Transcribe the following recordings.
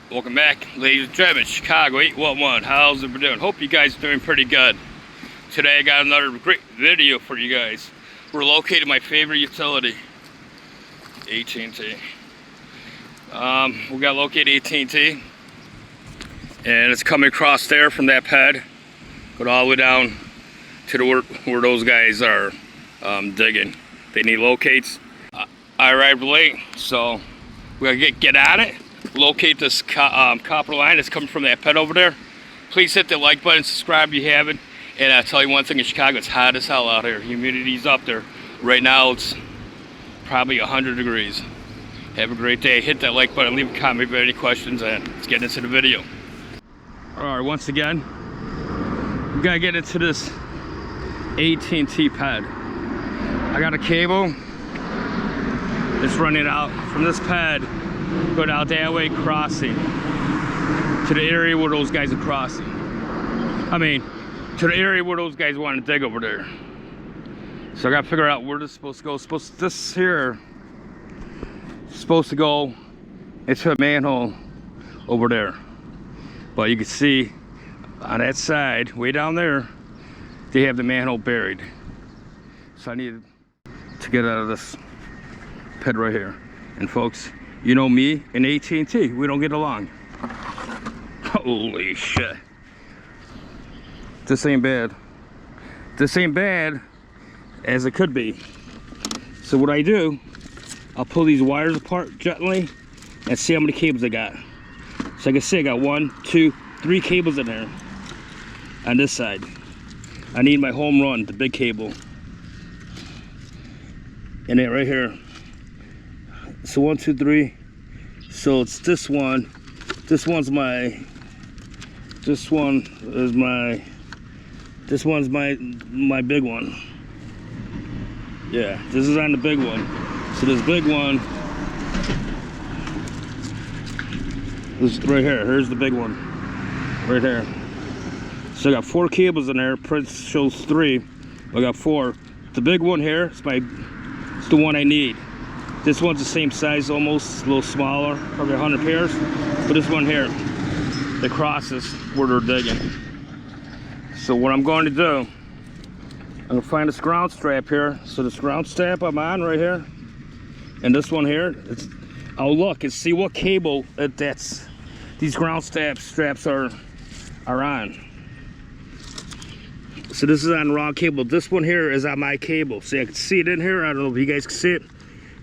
Welcome back, ladies and gentlemen. Chicago 811. How's it doing? Hope you guys are doing pretty good. Today I got another great video for you guys. We're located at my favorite utility, AT&T. We got located AT&T, and it's coming across there from that pad, go all the way down to the where those guys are digging. They need locates. I arrived late, so we gotta get on it. Locate this copper line that's coming from that ped over there. Please hit the like button, subscribe if you haven't. And I'll tell you one thing, in Chicago, it's hot as hell out here. Humidity's up there. Right now it's probably 100 degrees. Have a great day. Hit that like button, leave a comment if you have any questions, and let's get into the video. Alright, once again, we gotta get into this AT&T ped. I got a cable that's running out from this ped, go down that way, crossing to the area where those guys are crossing. I mean, to the area where those guys want to dig over there. So I gotta figure out where this is supposed to go. This here is supposed to go into a manhole over there. But you can see on that side, way down there, they have the manhole buried. So I need to get out of this ped right here. And folks, you know me and AT&T, we don't get along. Holy shit. This ain't bad. This ain't bad as it could be. So what I do, I'll pull these wires apart gently and see how many cables I got. So I can see I got 1, 2, 3 cables in there on this side. I need my home run, the big cable. And then right here. So 1, 2, 3. So it's this one. This one's my. This one is my. This one's my big one. Yeah, this is on the big one. So this big one is right here. Here's the big one, right there. So I got 4 cables in there. Print shows 3. I got 4. The big one here is it's the one I need. This one's the same size, almost a little smaller, probably 100 pairs. But this one here, that crosses where they're digging. So what I'm going to do, I'm gonna find this ground strap here. So this ground strap I'm on right here, and this one here, I'll look and see what cable these ground straps are on. So this is on raw cable. This one here is on my cable. See, I can see it in here. I don't know if you guys can see it.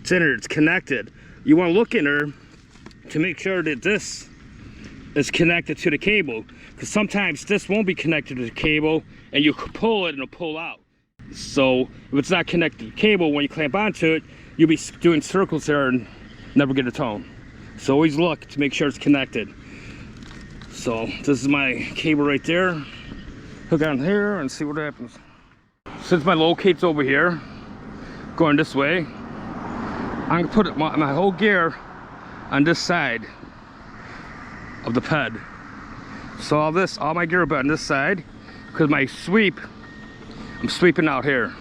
It's in there, it's connected. You want to look in there to make sure that this is connected to the cable, because sometimes this won't be connected to the cable and you pull it and it'll pull out. So if it's not connected to the cable, when you clamp onto it, you'll be doing circles there and never get a tone. So always look to make sure it's connected. So this is my cable right there. Hook on here and see what happens. Since my locate's over here, going this way, I'm gonna put my whole gear on this side of the ped. So all my gear will be on this side, because my sweep, I'm sweeping out here.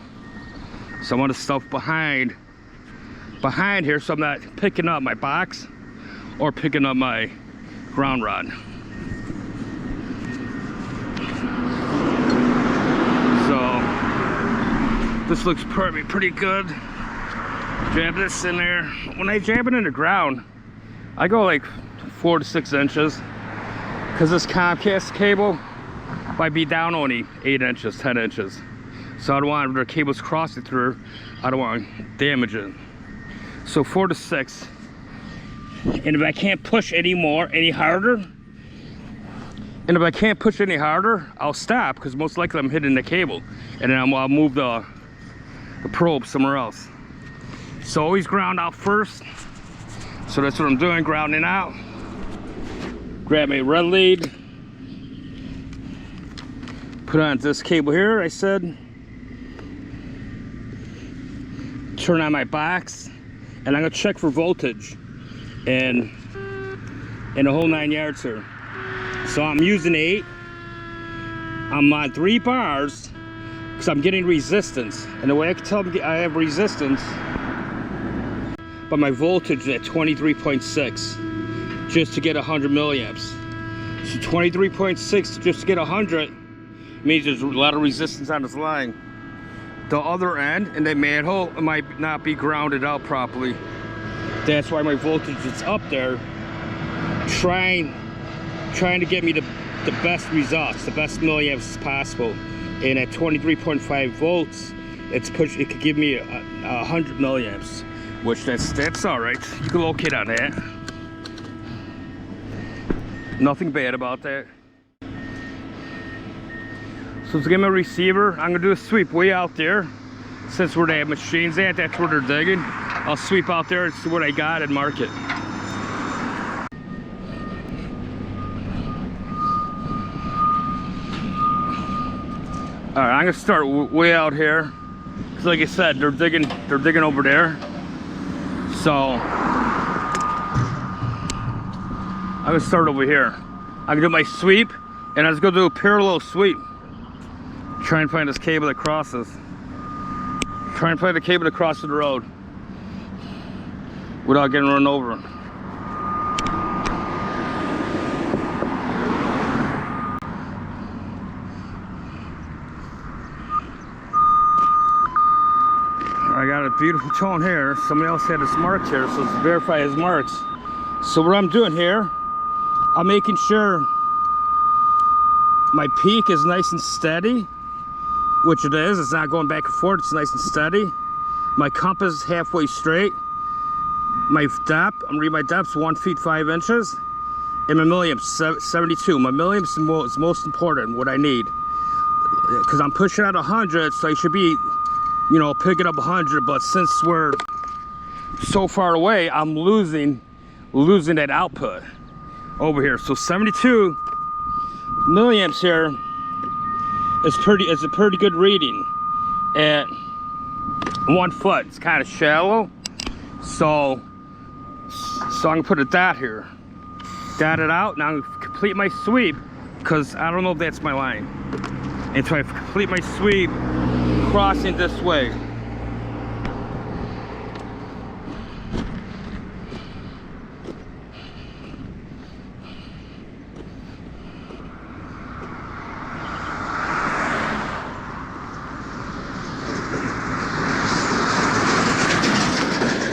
So I want the stuff behind here, so I'm not picking up my box or picking up my ground rod. So this looks pretty good. Jab this in there. When I jab it in the ground, I go like 4 to 6 inches, because this Comcast cable might be down only 8 inches, 10 inches. So I don't want the cables crossing through. I don't want to damage it. So 4 to 6. And if I can't push any harder, I'll stop, because most likely I'm hitting the cable, and then I'll move the probe somewhere else. So always ground out first. So that's what I'm doing, grounding out. Grab a red lead. Put on this cable here, I said. Turn on my box. And I'm gonna check for voltage. And the whole 9 yards here. So I'm using 8. I'm on 3 bars, because I'm getting resistance. And the way I can tell I have resistance, but my voltage is at 23.6. just to get 100 milliamps. So 23.6 just to get 100 means there's a lot of resistance on this line. The other end, and that manhole, it might not be grounded out properly. That's why my voltage is up there, trying to get me the best results, the best milliamps possible. And at 23.5 volts, it could give me 100 milliamps, which that's all right. You can locate on that. Nothing bad about that. So to get my receiver, I'm gonna do a sweep way out there. Since where they have machines at, that's where they're digging. I'll sweep out there and see what I got and mark it. All right, I'm gonna start way out here, cause like I said, they're digging over there. So I'm gonna start over here. I'm gonna do my sweep, and I was gonna do a parallel sweep. Try and find this cable that crosses. Try and find the cable that crosses the road without getting run over. I got a beautiful tone here. Somebody else had his marks here, so let's verify his marks. So what I'm doing here, I'm making sure my peak is nice and steady, which it is. It's not going back and forth. It's nice and steady. My compass is halfway straight. My depth, I'm reading my depth's 1 feet 5 inches, and my milliamps 72. My milliamps is most important, what I need, because I'm pushing out 100, so I should be, you know, picking up 100. But since we're so far away, I'm losing that output over here. So 72 milliamps here is a pretty good reading at 1 foot. It's kind of shallow, so I'm gonna put a dot here, dot it out. Now I'm gonna complete my sweep, because I don't know if that's my line. And so I complete my sweep crossing this way.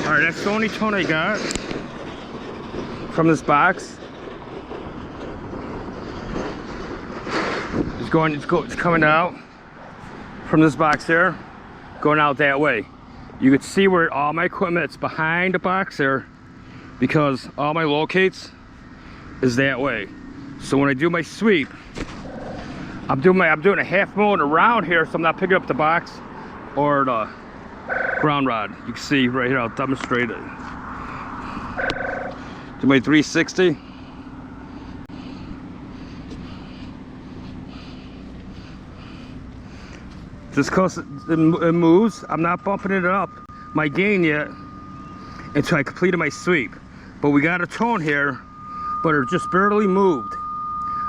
Alright, that's the only tone I got from this box. It's coming out from this box there, going out that way. You can see where all my equipment is behind the box there, because all my locates is that way. So when I do my sweep, I'm doing a half moon around here, so I'm not picking up the box or the ground rod. You can see right here, I'll demonstrate it. Do my 360. Just cause it moves, I'm not bumping it up my gain yet until I completed my sweep. But we got a tone here, but it just barely moved.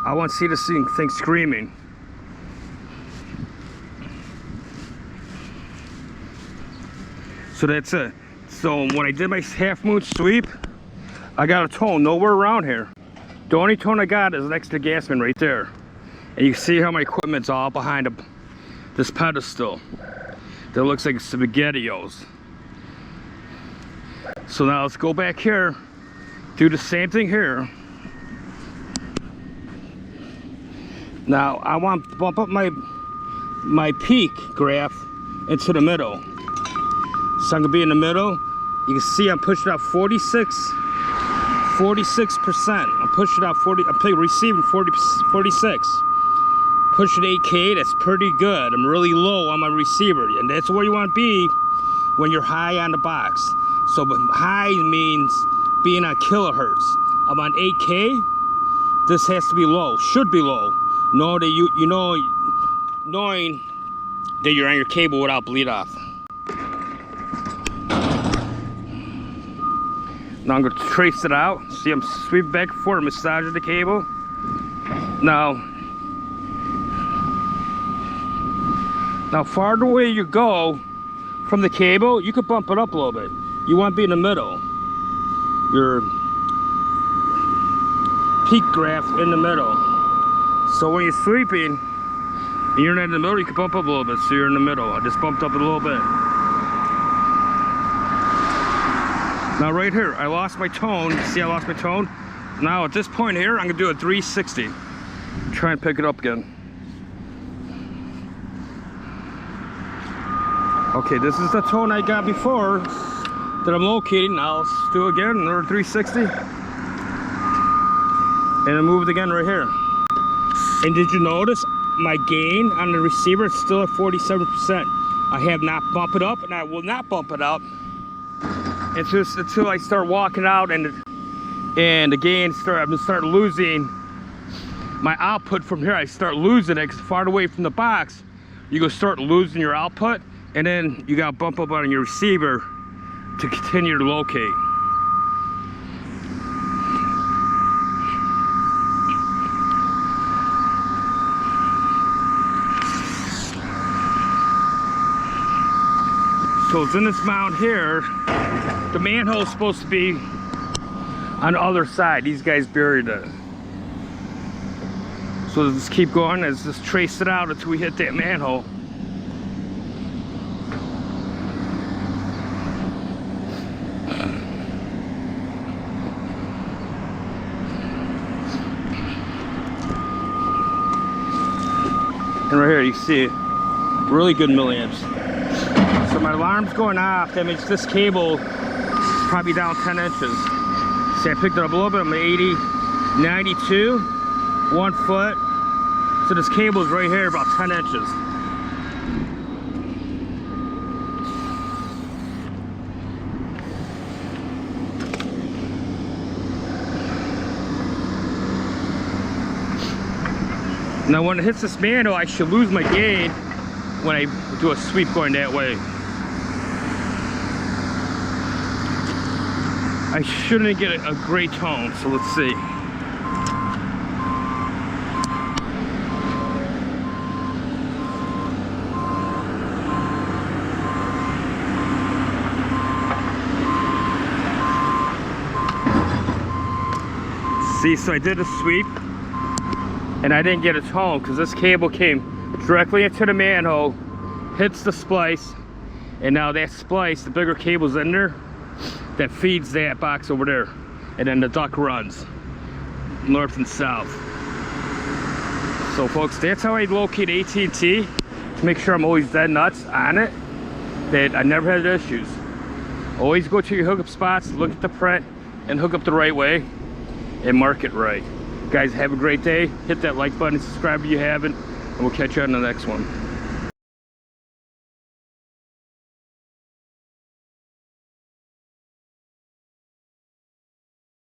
I want to see this thing screaming. So that's it. So when I did my half moon sweep, I got a tone nowhere around here. The only tone I got is next to the gasman right there. And you can see how my equipment's all behind this pedestal that looks like SpaghettiOs. So now let's go back here, do the same thing here. Now I want to bump up my peak graph into the middle. So I'm gonna be in the middle. You can see I'm pushing out 46%. I'm pushing out 40. I'm receiving 46. Pushing 8K, that's pretty good. I'm really low on my receiver, and that's where you want to be when you're high on the box. So high means being on kilohertz. I'm on 8K. This has to be low, should be low. Know that knowing that you're on your cable without bleed off. Now I'm going to trace it out. See, I'm sweeping back and forth, massaging the cable. Now farther away you go from the cable, you could bump it up a little bit. You want to be in the middle. peak graph in the middle. So when you're sweeping and you're not in the middle, you can bump up a little bit. So you're in the middle. I just bumped up a little bit. Now right here, I lost my tone. See, I lost my tone. Now at this point here, I'm gonna do a 360. Try and pick it up again. Okay, this is the tone I got before that I'm locating. Now let's do it again, another 360. And I moved again right here. And did you notice my gain on the receiver is still at 47%? I have not bumped it up, and I will not bump it up until I start walking out and the gain I'm gonna start losing my output from here. I start losing it because far away from the box, you go start losing your output, and then you gotta bump up on your receiver to continue to locate. So it's in this mound here. The manhole's supposed to be on the other side. These guys buried it. So let's just keep going. Let's just trace it out until we hit that manhole. And right here you see it, really good milliamps. So my alarm's going off. That means this cable is probably down 10 inches. See, I picked it up a little bit. I'm at 80, 92, 1 foot. So this cable is right here about 10 inches. Now when it hits this manhole, I should lose my gain when I do a sweep going that way. I shouldn't get a great tone, so let's see. See, so I did a sweep and I didn't get a tone because this cable came directly into the manhole, hits the splice, and now that splice, the bigger cable's in there, that feeds that box over there, and then the duct runs north and south. So folks, that's how I locate AT&T to make sure I'm always dead nuts on it, that I never had issues. Always go to your hookup spots, look at the print, and hook up the right way and mark it right. Guys, have a great day. Hit that like button, subscribe if you haven't, and we'll catch you on the next one.